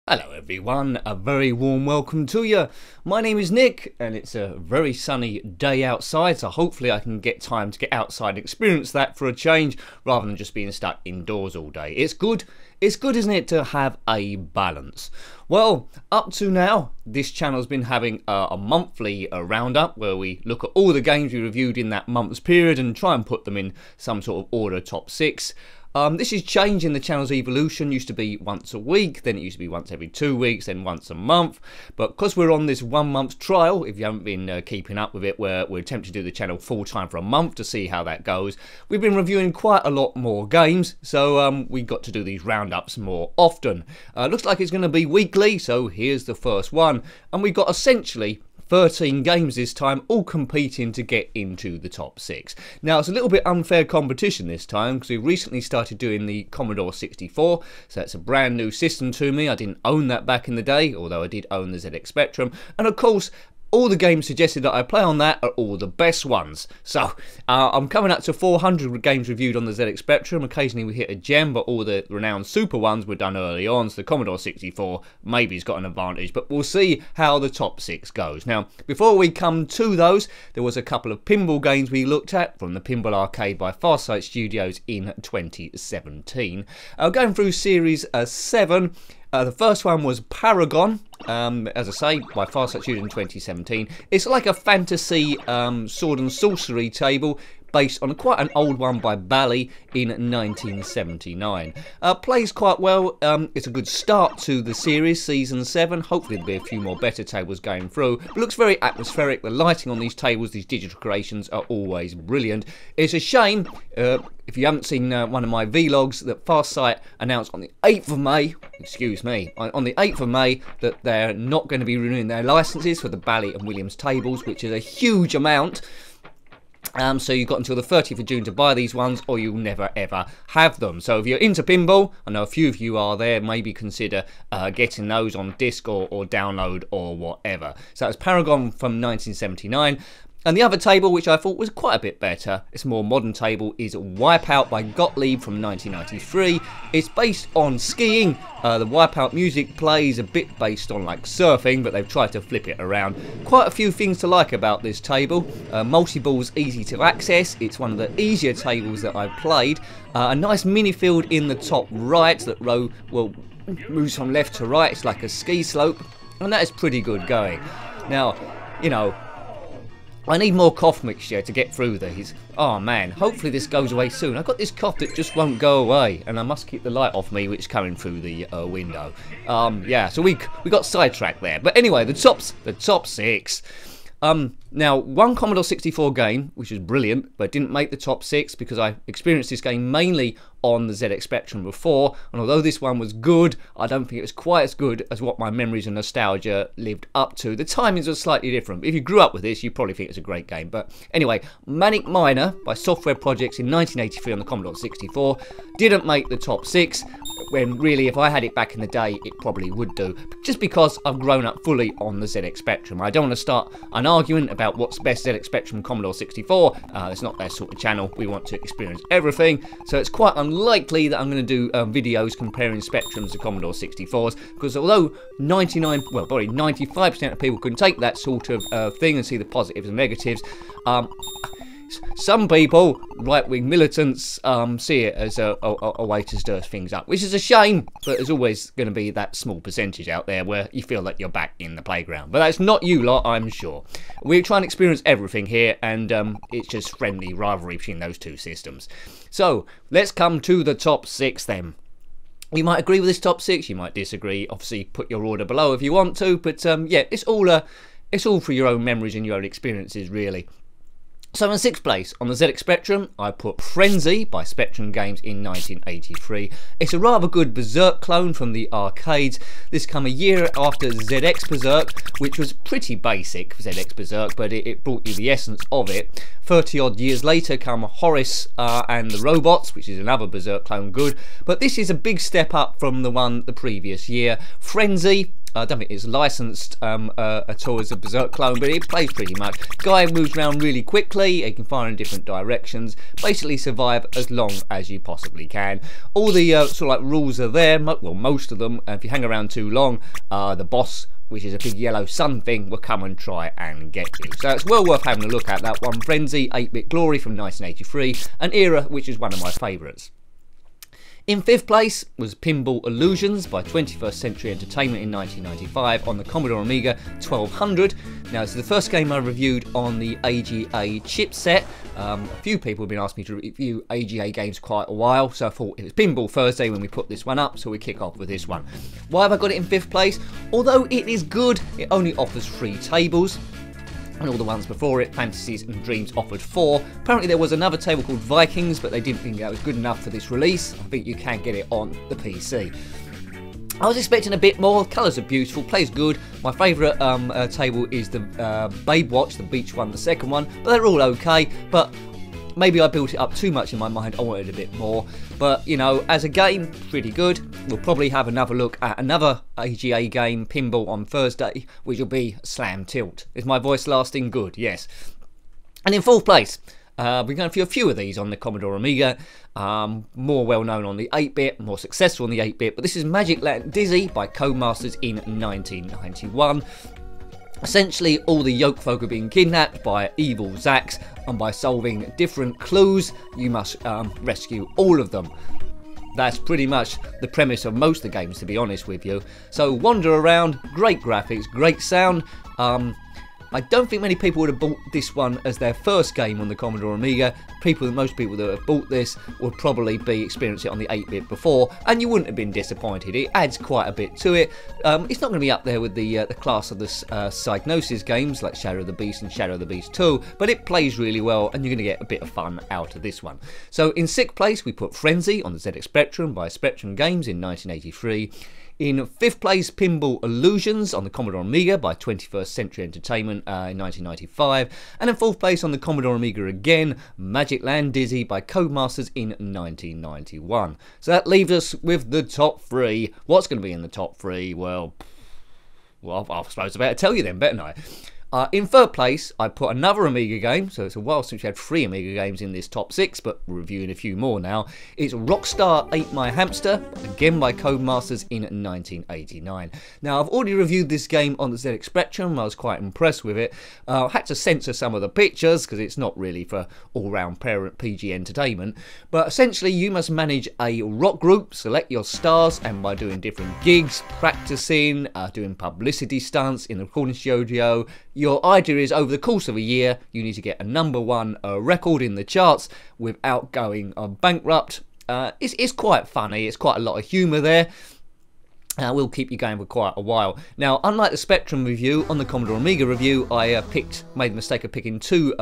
Hello everyone, a very warm welcome to you. My name is Nick and it's a very sunny day outside, so hopefully I can get time to get outside and experience that for a change rather than just being stuck indoors all day. It's good, isn't it, to have a balance? Well, up to now, this channel's been having a monthly roundup where we look at all the games we reviewed in that month's period and try and put them in some sort of order, top 6. This is changing the channel's evolution. Used to be once a week, then it used to be once every 2 weeks, then once a month. But because we're on this 1 month trial, if you haven't been keeping up with it, where we're attempting to do the channel full time for a month to see how that goes, we've been reviewing quite a lot more games. So we got to do these roundups more often. Looks like it's going to be weekly, so here's the first one. And we got essentially 13 games this time, all competing to get into the top 6. Now, it's a little bit unfair competition this time because we recently started doing the Commodore 64, so that's a brand new system to me. I didn't own that back in the day, although I did own the ZX Spectrum. And of course, all the games suggested that I play on that are all the best ones. So I'm coming up to 400 games reviewed on the ZX Spectrum. Occasionally we hit a gem, but all the renowned super ones were done early on. So the Commodore 64 maybe has got an advantage, but we'll see how the top 6 goes. Now, before we come to those, there was a couple of pinball games we looked at from the Pinball Arcade by Farsight Studios in 2017. Going through Series 7. The first one was PARAGON, as I say, by Farsight Studios in 2017. It's like a fantasy sword and sorcery table based on quite an old one by Bally in 1979. Plays quite well. It's a good start to the series, Season 7. Hopefully there'll be a few more better tables going through. It looks very atmospheric. The lighting on these tables, these digital creations, are always brilliant. It's a shame, if you haven't seen one of my vlogs, that Farsight announced on the 8th of May, excuse me, on the 8th of May, that they're not going to be renewing their licenses for the Bally and Williams tables, which is a huge amount. So you've got until the 30th of June to buy these ones, or you'll never ever have them. So if you're into pinball, I know a few of you are there, maybe consider getting those on disc or download or whatever. So that's PARAGON from 1979. And the other table, which I thought was quite a bit better, it's a more modern table, is WIPEOUT by Gottlieb from 1993. It's based on skiing. The WIPEOUT music plays a bit based on like surfing, but they've tried to flip it around. Quite a few things to like about this table. Multi-ball's easy to access. It's one of the easier tables that I've played. A nice mini field in the top right that moves from left to right. It's like a ski slope, and that is pretty good going. Now, you know, I need more cough mixture to get through these. Oh man, hopefully this goes away soon. I've got this cough that just won't go away, and I must keep the light off me, which is coming through the window. Yeah, so we got sidetracked there. But anyway, the top 6. Now, one Commodore 64 game, which is brilliant, but didn't make the top 6 because I experienced this game mainly on the ZX Spectrum before, and although this one was good, I don't think it was quite as good as what my memories and nostalgia lived up to. The timings were slightly different. If you grew up with this, you probably think it's a great game. But anyway, Manic Miner by Software Projects in 1983 on the Commodore 64 didn't make the top 6, when really, if I had it back in the day, it probably would do, just because I've grown up fully on the ZX Spectrum. I don't want to start an argument about what's best ZX Spectrum Commodore 64. It's not that sort of channel. We want to experience everything, so it's quite unlikely that I'm going to do videos comparing Spectrums to Commodore 64s, because although 95% of people can take that sort of thing and see the positives and negatives, some people, right-wing militants, see it as a way to stir things up, which is a shame, but there's always going to be that small percentage out there where you feel like you're back in the playground. But that's not you lot, I'm sure. We're trying to experience everything here, and it's just friendly rivalry between those two systems. So, let's come to the top 6 then. You might agree with this top 6, you might disagree. Obviously, put your order below if you want to, but yeah, it's all for your own memories and your own experiences, really. So in 6th place, on the ZX Spectrum, I put Frenzy by Spectrum Games in 1983. It's a rather good Berserk clone from the arcades. This come a year after ZX Berserk, which was pretty basic, ZX Berserk, but it brought you the essence of it. 30 odd years later come Horace and the Robots, which is another Berserk clone good, but this is a big step up from the previous year. Frenzy, I don't think it's licensed at all as a Berserk clone, but it plays pretty much. Guy moves around really quickly, he can fire in different directions, basically survive as long as you possibly can. All the sort of like rules are there, well most of them. If you hang around too long, the boss, which is a big yellow sun thing, will come and try and get you. So it's well worth having a look at that one. Frenzy, 8-Bit Glory from 1983, an era which is one of my favourites. In 5th place was Pinball Illusions by 21st Century Entertainment in 1995 on the Commodore Amiga 1200. Now, this is the first game I reviewed on the AGA chipset. A few people have been asking me to review AGA games for quite a while, so I thought it was Pinball Thursday when we put this one up, so we kick off with this one. Why have I got it in 5th place? Although it is good, it only offers 3 tables. And all the ones before it, Fantasies and Dreams, offered 4. Apparently there was another table called Vikings, but they didn't think that was good enough for this release. I think you can get it on the PC. I was expecting a bit more. Colours are beautiful, plays good. My favourite table is the Babe Watch, the beach one, the second one. But they're all okay. But maybe I built it up too much in my mind. I wanted a bit more. But, you know, as a game, pretty good. We'll probably have another look at another AGA game, Pinball, on Thursday, which will be Slam Tilt. Is my voice lasting? Good, yes. And in 4th place, we're going to a few of these on the Commodore Amiga. More well known on the 8-bit, more successful on the 8-bit. But this is MAGICLAND Dizzy by Codemasters in 1991. Essentially, all the Yoke folk are being kidnapped by evil Zax, and by solving different clues, you must rescue all of them. That's pretty much the premise of most of the games, to be honest with you. So wander around, great graphics, great sound. I don't think many people would have bought this one as their first game on the Commodore Amiga. Most people that have bought this would probably be experiencing it on the 8-bit before, and you wouldn't have been disappointed. It adds quite a bit to it. It's not going to be up there with the class of the Psygnosis games like Shadow of the Beast and Shadow of the Beast 2, but it plays really well, and you're going to get a bit of fun out of this one. So in 6th place, we put Frenzy on the ZX Spectrum by Spectrum Games in 1983. In 5th place, Pinball Illusions on the Commodore Amiga by 21st Century Entertainment in 1995. And in 4th place on the Commodore Amiga again, MAGICLAND Dizzy by Codemasters in 1991. So that leaves us with the top 3. What's going to be in the top 3? Well, I suppose I better tell you then, better I? In 3rd place, I put another Amiga game, so it's a while since we had 3 Amiga games in this top 6, but we're reviewing a few more now. It's Rockstar Ate My Hamster, again by Codemasters in 1989. Now, I've already reviewed this game on the ZX Spectrum. I was quite impressed with it. I had to censor some of the pictures, because it's not really for all-round parent PG entertainment. But essentially, you must manage a rock group, select your stars, and by doing different gigs, practicing, doing publicity stunts in the recording studio, your idea is over the course of a year, you need to get a #1 record in the charts without going bankrupt. It's quite funny. It's quite a lot of humour there. Will keep you going for quite a while. Now, unlike the Spectrum review, on the Commodore Amiga review, I made the mistake of picking 2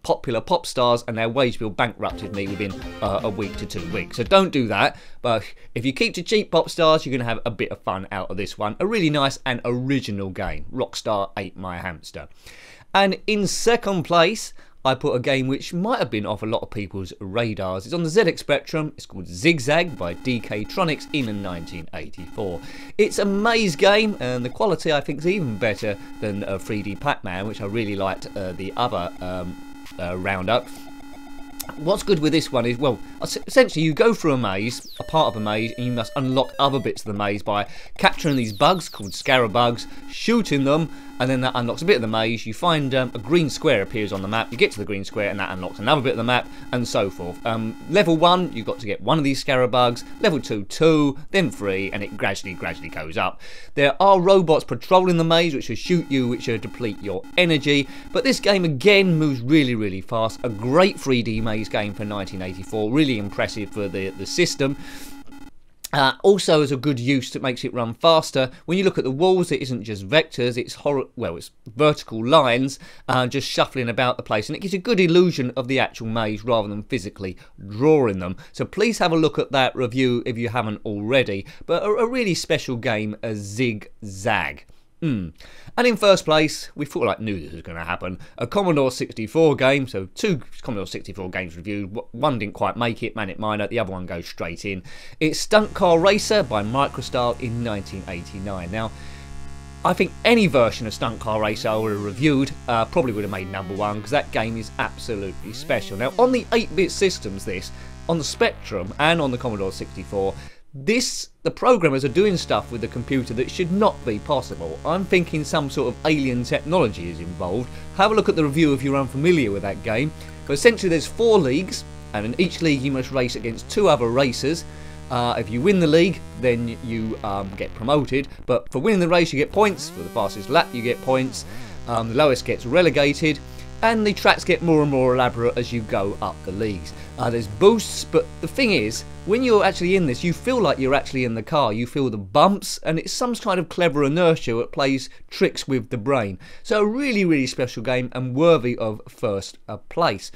popular pop stars, and their wage bill bankrupted me within a week to 2 weeks. So don't do that. But if you keep to cheap pop stars, you're going to have a bit of fun out of this one. A really nice and original game. Rockstar Ate My Hamster. And in 2nd place, I put a game which might have been off a lot of people's radars. It's on the ZX Spectrum. It's called Zigzag by DK'TRONICS in 1984. It's a maze game, and the quality I think is even better than 3D Pac-Man, which I really liked the other Roundup. What's good with this one is, well, essentially you go through a maze, a part of a maze, and you must unlock other bits of the maze by capturing these bugs called scarabugs, shooting them, and then that unlocks a bit of the maze. You find a green square appears on the map, you get to the green square, and that unlocks another bit of the map, and so forth. Level 1, you've got to get one of these scarabugs, level 2, 2, then 3, and it gradually goes up. There are robots patrolling the maze, which will shoot you, which will deplete your energy, but this game again moves really fast. A great 3D maze game for 1984, really impressive for the system. Also as a good use that makes it run faster. When you look at the walls, it isn't just vectors, it's it's vertical lines just shuffling about the place, and it gives a good illusion of the actual maze rather than physically drawing them. So please have a look at that review if you haven't already. But a really special game, a Zigzag. And in 1st place, we knew this was going to happen, a Commodore 64 game. So 2 Commodore 64 games reviewed. One didn't quite make it, Manic Miner. The other one goes straight in. It's Stunt Car Racer by MicroStyle in 1989. Now, I think any version of Stunt Car Racer I would have reviewed probably would have made #1 because that game is absolutely special. Now on the 8-bit systems, on the Spectrum and on the Commodore 64, the programmers are doing stuff with the computer that should not be possible. I'm thinking some sort of alien technology is involved. Have a look at the review if you're unfamiliar with that game. But essentially there's 4 leagues, and in each league you must race against 2 other racers. If you win the league, then you get promoted, but for winning the race you get points. For the fastest lap you get points. The lowest gets relegated, and the tracks get more and more elaborate as you go up the leagues. There's boosts, but the thing is, when you're actually in this, you feel like you're actually in the car. You feel the bumps, and it's some kind of clever inertia that plays tricks with the brain. So a really, really special game and worthy of first place.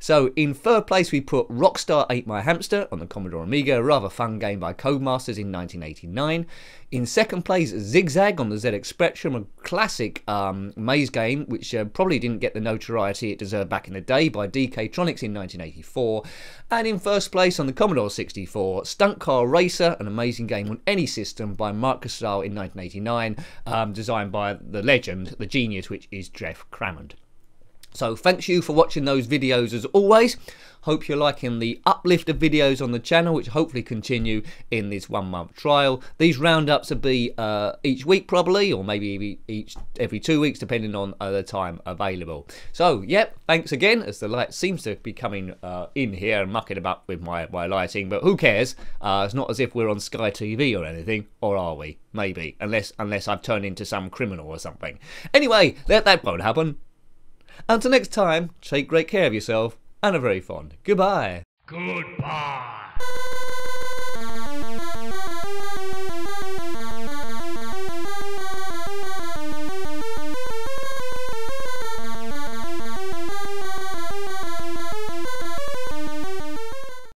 So in third place we put Rockstar Ate My Hamster on the Commodore Amiga, a rather fun game by Codemasters in 1989. In second place, Zigzag on the ZX Spectrum, a classic maze game which probably didn't get the notoriety it deserved back in the day, by DK'TRONICS in 1984. And in first place on the Commodore 64, Stunt Car Racer, an amazing game on any system by MICROSTYLE in 1989, designed by the legend, the genius, which is Jeff Crammond. So thanks you for watching those videos as always. Hope you're liking the uplift of videos on the channel, which hopefully continue in this 1-month trial. These roundups will be each week probably, or maybe every 2 weeks depending on the time available. So yep, thanks again, as the light seems to be coming in here and mucking about with my lighting, but who cares? It's not as if we're on Sky TV or anything, or are we? Maybe, unless I've turned into some criminal or something. Anyway, that won't happen. Until next time, take great care of yourself, and a very fond goodbye. Goodbye.